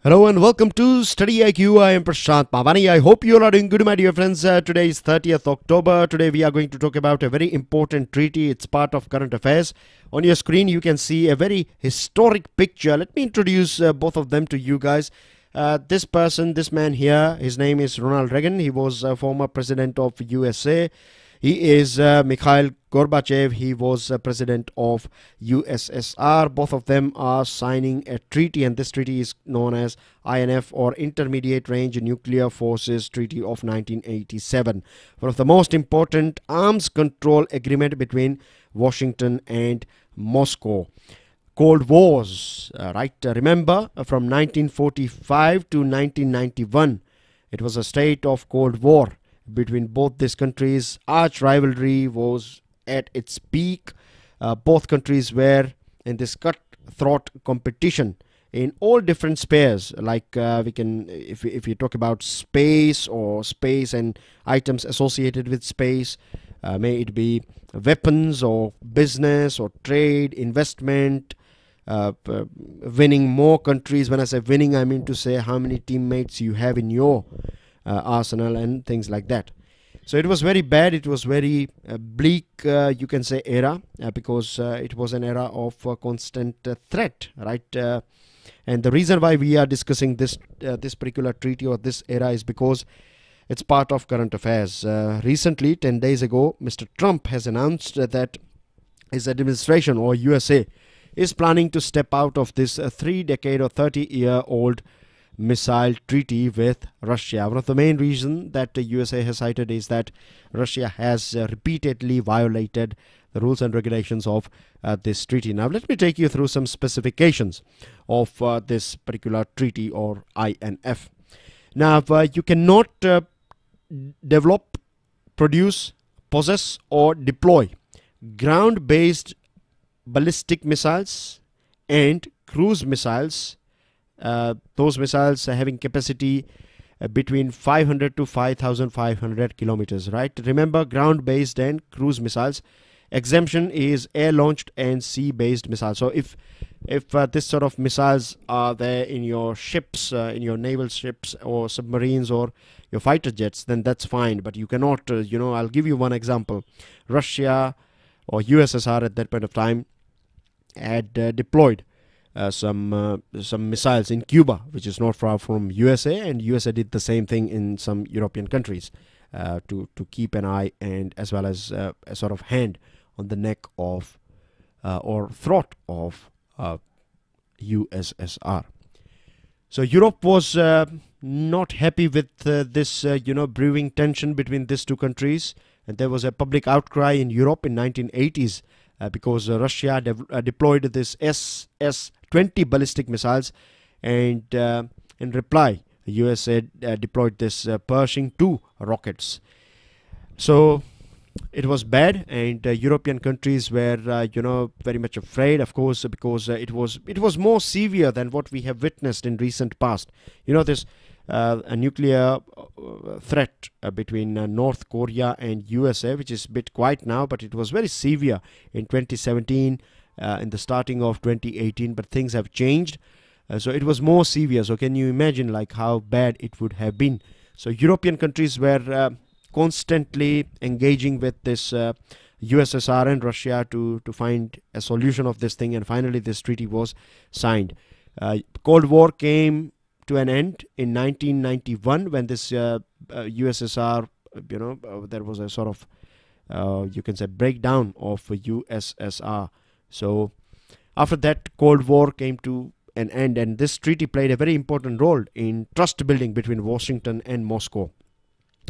Hello and welcome to StudyIQ. I am Prashant Pavani. I hope you all are doing good, my dear friends. Today is 30th October. Today we are going to talk about a very important treaty. It's part of current affairs. On your screen you can see a very historic picture. Let me introduce both of them to you guys. This man here, his name is Ronald Reagan. He was a former president of USA. He is Mikhail Gorbachev. He was president of USSR. Both of them are signing a treaty, and this treaty is known as INF, or Intermediate Range Nuclear Forces Treaty of 1987. One of the most important arms control agreement between Washington and Moscow. Cold Wars, right? Remember, from 1945 to 1991, it was a state of Cold War between both these countries. Arch rivalry was at its peak. Both countries were in this cutthroat competition in all different spheres, like if you talk about space or space and items associated with space, may it be weapons or business or trade, investment, winning more countries. When I say winning, I mean to say how many teammates you have in your arsenal and things like that. So it was very bad. It was very bleak, you can say, era, because it was an era of constant threat, right? And the reason why we are discussing this particular treaty or this era is because it's part of current affairs. Recently, 10 days ago, Mr. Trump has announced that his administration, or USA, is planning to step out of this 3-decade or 30-year-old missile treaty with Russia. One of the main reasons that the USA has cited is that Russia has repeatedly violated the rules and regulations of this treaty. Now let me take you through some specifications of this particular treaty, or INF. Now you cannot develop, produce, possess or deploy ground-based ballistic missiles and cruise missiles. Those missiles having capacity between 500 to 5,500 kilometers, right? Remember, ground-based and cruise missiles. Exemption is air-launched and sea-based missiles. So if this sort of missiles are there in your ships, in your naval ships or submarines or your fighter jets, then that's fine. But you cannot, I'll give you one example. Russia or USSR at that point of time had deployed some missiles in Cuba, which is not far from USA, and USA did the same thing in some European countries to keep an eye and as well as a sort of hand on the neck of or throat of USSR. So Europe was not happy with this brewing tension between these two countries, and there was a public outcry in Europe in 1980s because Russia deployed this SS-20 ballistic missiles, and in reply USA deployed this Pershing II rockets. So it was bad, and European countries were very much afraid, of course, because it was more severe than what we have witnessed in recent past. This a nuclear threat between North Korea and USA, which is a bit quiet now, but it was very severe in 2017, in the starting of 2018, but things have changed. So it was more severe. So can you imagine like how bad it would have been? So European countries were constantly engaging with this USSR and Russia to find a solution of this thing, and finally this treaty was signed. Cold War came to an end in 1991 when this USSR, there was a sort of, you can say, breakdown of USSR. So after that, Cold War came to an end, and this treaty played a very important role in trust building between Washington and Moscow,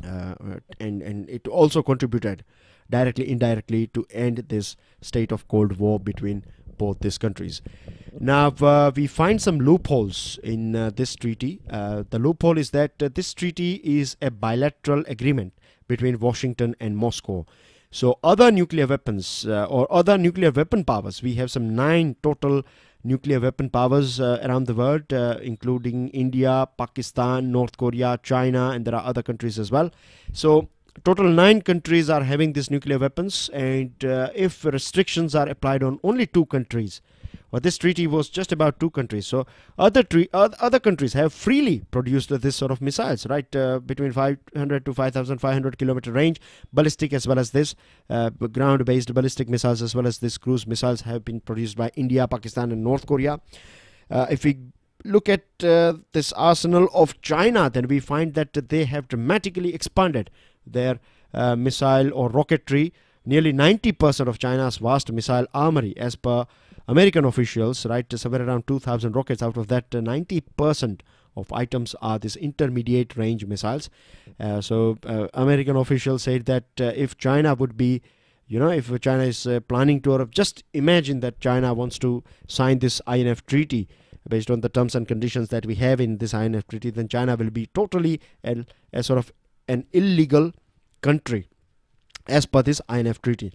and it also contributed directly, indirectly, to end this state of Cold War between both these countries. Now we find some loopholes in this treaty. The loophole is that this treaty is a bilateral agreement between Washington and Moscow. So other nuclear weapons or other nuclear weapon powers, we have some 9 total nuclear weapon powers around the world, including India, Pakistan, North Korea, China, and there are other countries as well. So total 9 countries are having these nuclear weapons, and if restrictions are applied on only 2 countries, But this treaty was just about 2 countries. So other countries have freely produced this sort of missiles, right? Between 500 to 5,500 kilometer range, ballistic as well as this ground-based ballistic missiles, as well as this cruise missiles have been produced by India, Pakistan, and North Korea. If we look at this arsenal of China, then we find that they have dramatically expanded their missile or rocketry. Nearly 90% of China's vast missile armory, as per American officials, right, somewhere around 2,000 rockets. Out of that, 90% of items are these intermediate range missiles. So American officials said that if China would be, if China is planning to, just imagine that China wants to sign this INF treaty based on the terms and conditions that we have in this INF treaty, then China will be totally a sort of an illegal country as per this INF treaty.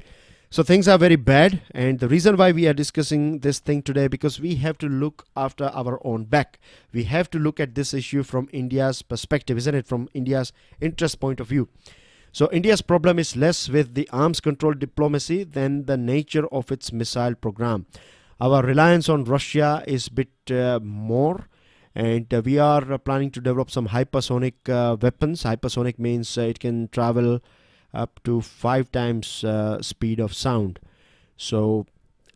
So things are very bad, and the reason why we are discussing this thing today, because we have to look after our own back. We have to look at this issue from India's perspective, isn't it? From India's interest point of view. So India's problem is less with the arms control diplomacy than the nature of its missile program. Our reliance on Russia is a bit more, and we are planning to develop some hypersonic weapons. Hypersonic means it can travel up to 5 times speed of sound. So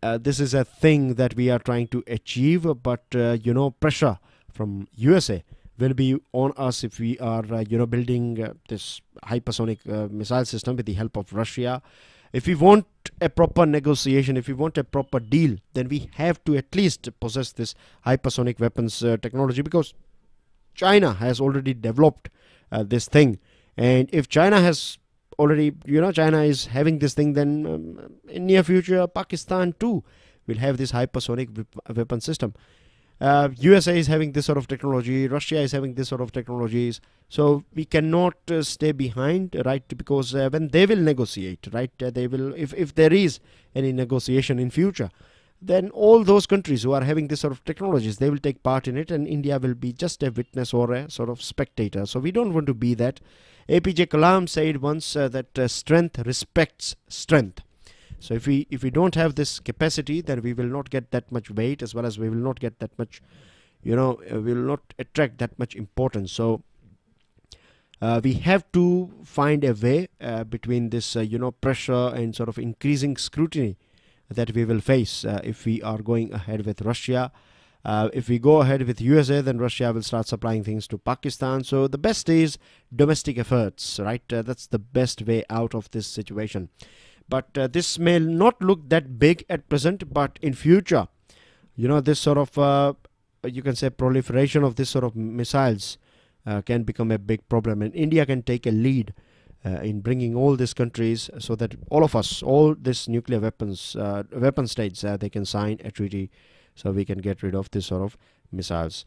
this is a thing that we are trying to achieve, but pressure from USA will be on us if we are building this hypersonic missile system with the help of Russia. If we want a proper negotiation, if we want a proper deal, then we have to at least possess this hypersonic weapons technology, because China has already developed this thing. And if China has already, China is having this thing, then in near future, Pakistan too will have this hypersonic weapon system. USA is having this sort of technology, Russia is having this sort of technologies. So we cannot stay behind, right? Because when they will negotiate, right, they will, if there is any negotiation in future, then all those countries who are having this sort of technologies, they will take part in it, and India will be just a witness or a sort of spectator. So we don't want to be that. APJ Kalam said once that strength respects strength. So if we don't have this capacity, then we will not get that much weight, as well as we will not get that much, we will not attract that much importance. So we have to find a way between this, pressure and sort of increasing scrutiny that we will face if we are going ahead with Russia. If we go ahead with USA, then Russia will start supplying things to Pakistan. So the best is domestic efforts, right? That's the best way out of this situation. But this may not look that big at present, but in future, this sort of, you can say, proliferation of this sort of missiles can become a big problem. And India can take a lead in bringing all these countries, so that all of us, all these nuclear weapons, weapon states, they can sign a treaty, so we can get rid of this sort of missiles.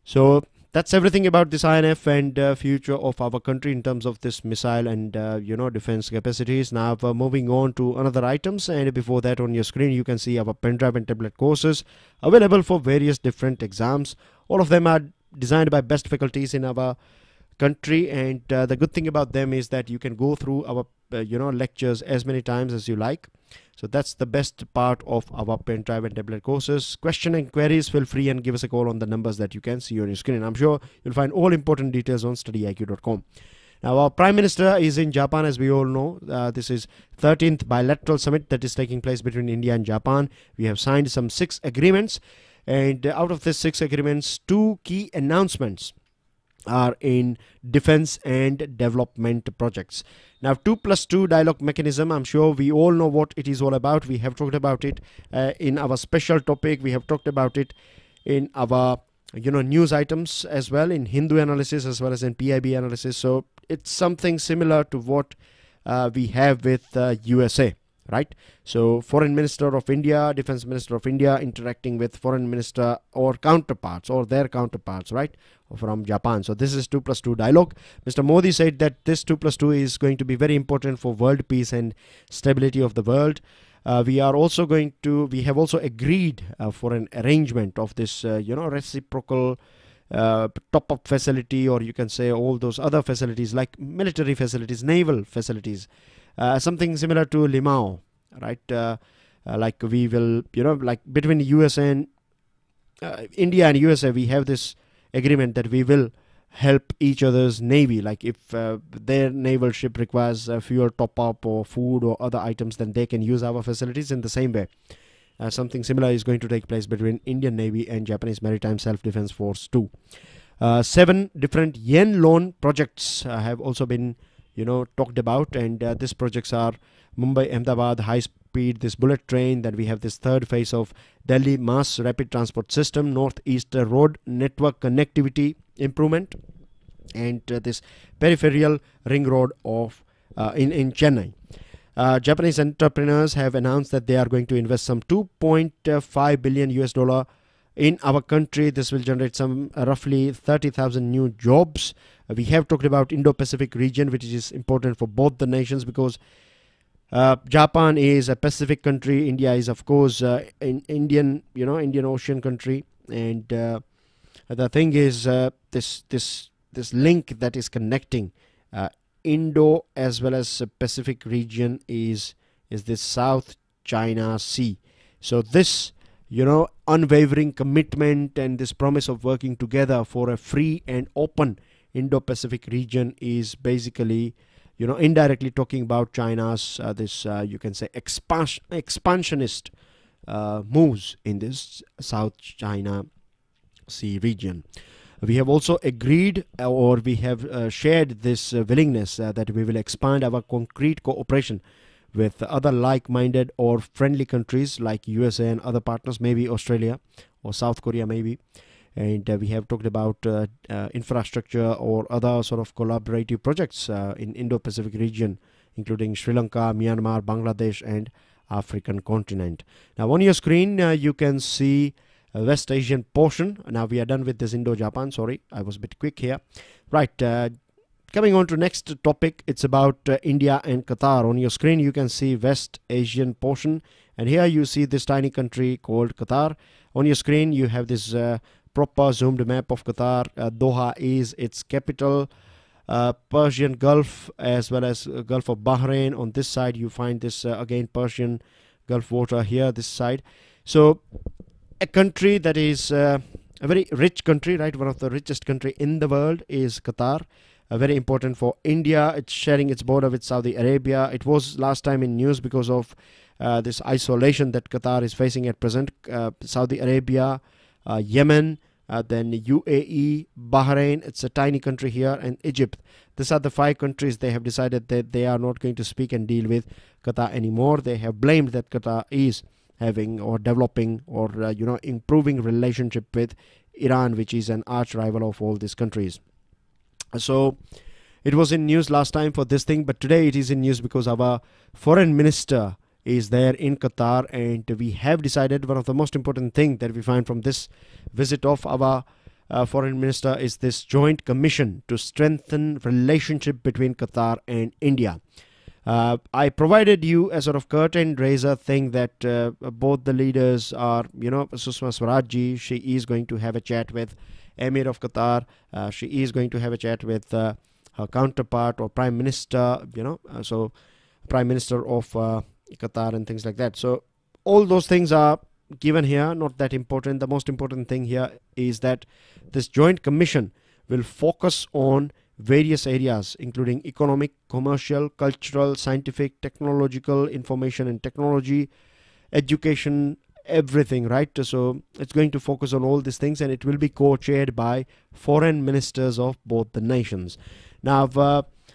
So that's everything about this INF and future of our country in terms of this missile and defense capacities. Now moving on to another items, and before that, on your screen you can see our pen drive and tablet courses available for various different exams. All of them are designed by best faculties in our country, and the good thing about them is that you can go through our lectures as many times as you like. So that's the best part of our pen drive and tablet courses. Question and queries, feel free and give us a call on the numbers that you can see on your screen. I'm sure you'll find all important details on StudyIQ.com. Now, our Prime Minister is in Japan, as we all know. This is 13th bilateral summit that is taking place between India and Japan. We have signed some 6 agreements, and out of these 6 agreements, 2 key announcements are in defense and development projects. Now, 2+2 dialogue mechanism, I'm sure we all know what it is all about. We have talked about it in our special topic. We have talked about it in our news items as well, in Hindu analysis as well as in PIB analysis. So it's something similar to what we have with USA, right? So Foreign Minister of India, Defense Minister of India interacting with Foreign Minister or counterparts or their counterparts, right, from Japan. So this is 2+2 dialogue. Mr. Modi said that this 2+2 is going to be very important for world peace and stability of the world. We have also agreed for an arrangement of this, reciprocal top-up facility, or you can say all those other facilities like military facilities, naval facilities, something similar to Limao, right? like we will, like between USA and India and USA, we have this agreement that we will help each other's navy. Like if their naval ship requires fuel top up or food or other items, then they can use our facilities. In the same way, something similar is going to take place between Indian Navy and Japanese Maritime Self-Defense Force too. 7 different yen loan projects have also been talked about, and these projects are Mumbai Ahmedabad high speed, this bullet train. Then we have this third phase of Delhi mass rapid transport system, northeast road network connectivity improvement, and this peripheral ring road of in Chennai. Japanese entrepreneurs have announced that they are going to invest some 2.5 billion US dollar in our country. This will generate some roughly 30,000 new jobs. We have talked about Indo-Pacific region, which is important for both the nations, because Japan is a Pacific country. India is, of course, an Indian Ocean country, and the thing is, this link that is connecting Indo as well as Pacific region is this South China Sea. So this unwavering commitment and this promise of working together for a free and open Indo-Pacific region is basically, indirectly talking about China's this you can say expansionist moves in this South China Sea region. We have also agreed, or we have shared this willingness that we will expand our concrete cooperation with other like-minded or friendly countries like USA and other partners, maybe Australia or South Korea maybe. And we have talked about infrastructure or other sort of collaborative projects in Indo-Pacific region, including Sri Lanka, Myanmar, Bangladesh and African continent. Now on your screen you can see West Asian portion. Now we are done with this Indo-Japan. Sorry, I was a bit quick here. Right, coming on to next topic, it's about India and Qatar. On your screen you can see West Asian portion, and here you see this tiny country called Qatar. On your screen you have this proper zoomed map of Qatar. Doha is its capital. Persian Gulf as well as Gulf of Bahrain. On this side you find this again Persian Gulf water here, this side. So a country that is a very rich country, right? One of the richest country in the world is Qatar. Very important for India. It's sharing its border with Saudi Arabia. It was last time in news because of this isolation that Qatar is facing at present. Saudi Arabia, Yemen, then UAE, Bahrain, it's a tiny country here, and Egypt. These are the 5 countries they have decided that they are not going to speak and deal with Qatar anymore. They have blamed that Qatar is having or developing or improving relationship with Iran, which is an arch rival of all these countries. So it was in news last time for this thing, but today it is in news because our foreign minister is there in Qatar, and we have decided one of the most important thing that we find from this visit of our foreign minister is this joint commission to strengthen relationship between Qatar and India. I provided you a sort of curtain raiser thing that both the leaders are, Sushma Swaraj ji, she is going to have a chat with Emir of Qatar. She is going to have a chat with her counterpart or Prime Minister, so Prime Minister of Qatar and things like that. So all those things are given here, not that important. The most important thing here is that this joint commission will focus on various areas including economic, commercial, cultural, scientific, technological, information and technology, education, everything, right? So it's going to focus on all these things, and it will be co-chaired by foreign ministers of both the nations. Now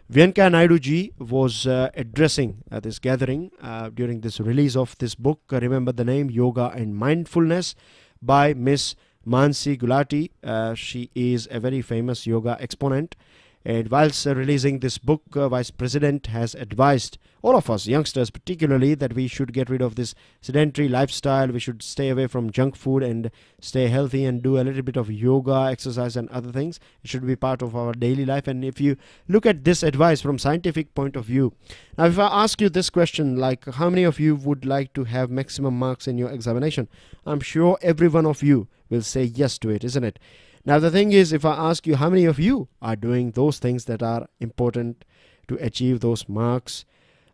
Venkaiah Naidu ji was addressing this gathering during this release of this book. Remember the name, Yoga and Mindfulness, by Miss Mansi Gulati. She is a very famous yoga exponent. And whilst releasing this book, Vice President has advised all of us youngsters particularly that we should get rid of this sedentary lifestyle. We should stay away from junk food and stay healthy and do a little bit of yoga, exercise and other things. It should be part of our daily life. And if you look at this advice from scientific point of view, now if I ask you this question, like how many of you would like to have maximum marks in your examination, I'm sure every one of you will say yes to it, isn't it? Now the thing is, if I ask you how many of you are doing those things that are important to achieve those marks,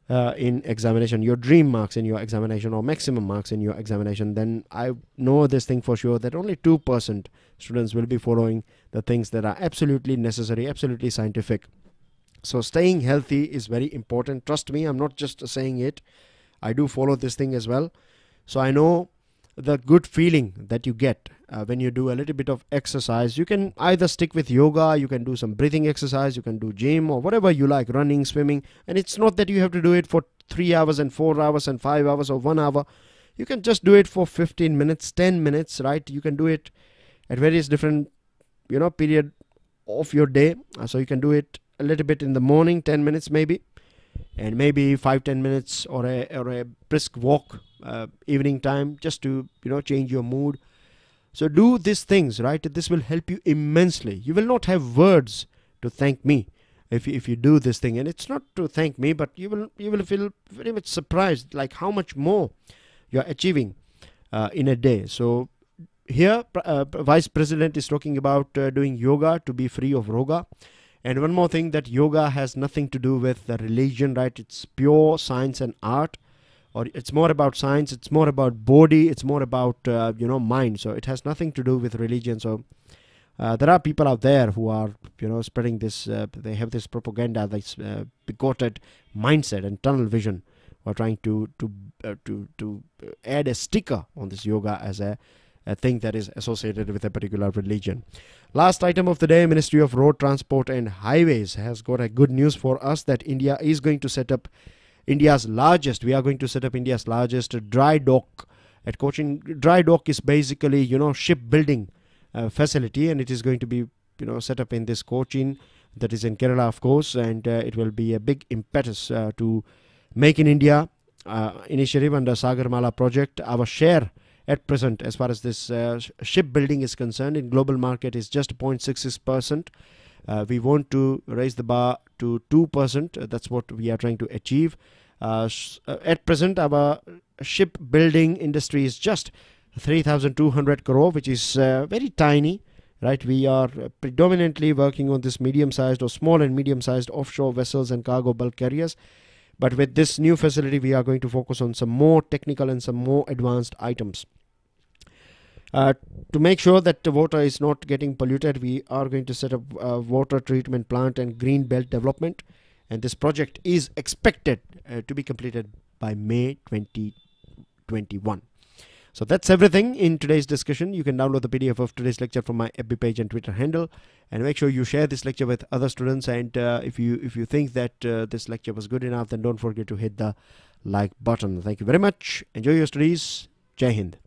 in examination, your dream marks in your examination or maximum marks in your examination, then I know this thing for sure that only 2% students will be following the things that are absolutely necessary, absolutely scientific. So staying healthy is very important. Trust me, I'm not just saying it. I do follow this thing as well. So I know the good feeling that you get when you do a little bit of exercise. You can either stick with yoga, you can do some breathing exercise, you can do gym or whatever you like, running, swimming. And it's not that you have to do it for 3 hours and 4 hours and 5 hours or 1 hour. You can just do it for 15 minutes, 10 minutes, right? You can do it at various different, period of your day. So you can do it a little bit in the morning, 10 minutes maybe, and maybe 5-10 minutes or a brisk walk evening time, just to change your mood. So do these things, right? This will help you immensely. You will not have words to thank me if you do this thing. And it's not to thank me, but you will feel very much surprised, like how much more you're achieving in a day. So here Vice President is talking about doing yoga to be free of roga. And one more thing, that yoga has nothing to do with the religion, right? It's pure science and art, or it's more about science, it's more about body, it's more about mind. So it has nothing to do with religion. So there are people out there who are spreading this. They have this propaganda, this bigoted mindset and tunnel vision, or trying to add a sticker on this yoga as a thing that is associated with a particular religion. Last item of the day, Ministry of Road Transport and Highways has got a good news for us, that India is going to set up India's largest dry dock at Cochin. Dry dock is basically, shipbuilding facility, and it is going to be, set up in this Cochin, that is in Kerala, of course, and it will be a big impetus to Make in India initiative under Sagarmala project. Our share at present, as far as this shipbuilding is concerned, in global market is just 0.66%. We want to raise the bar to 2%. That's what we are trying to achieve. At present, our shipbuilding industry is just 3,200 crore, which is very tiny, right? We are predominantly working on this medium-sized or small and medium-sized offshore vessels and cargo bulk carriers. But with this new facility, we are going to focus on some more technical and some more advanced items. To make sure that the water is not getting polluted, we are going to set up a water treatment plant and green belt development. And this project is expected to be completed by May 2021. So that's everything in today's discussion. You can download the PDF of today's lecture from my FB page and Twitter handle, and make sure you share this lecture with other students. And if you think that this lecture was good enough, then don't forget to hit the like button. Thank you very much. Enjoy your studies. Jai Hind.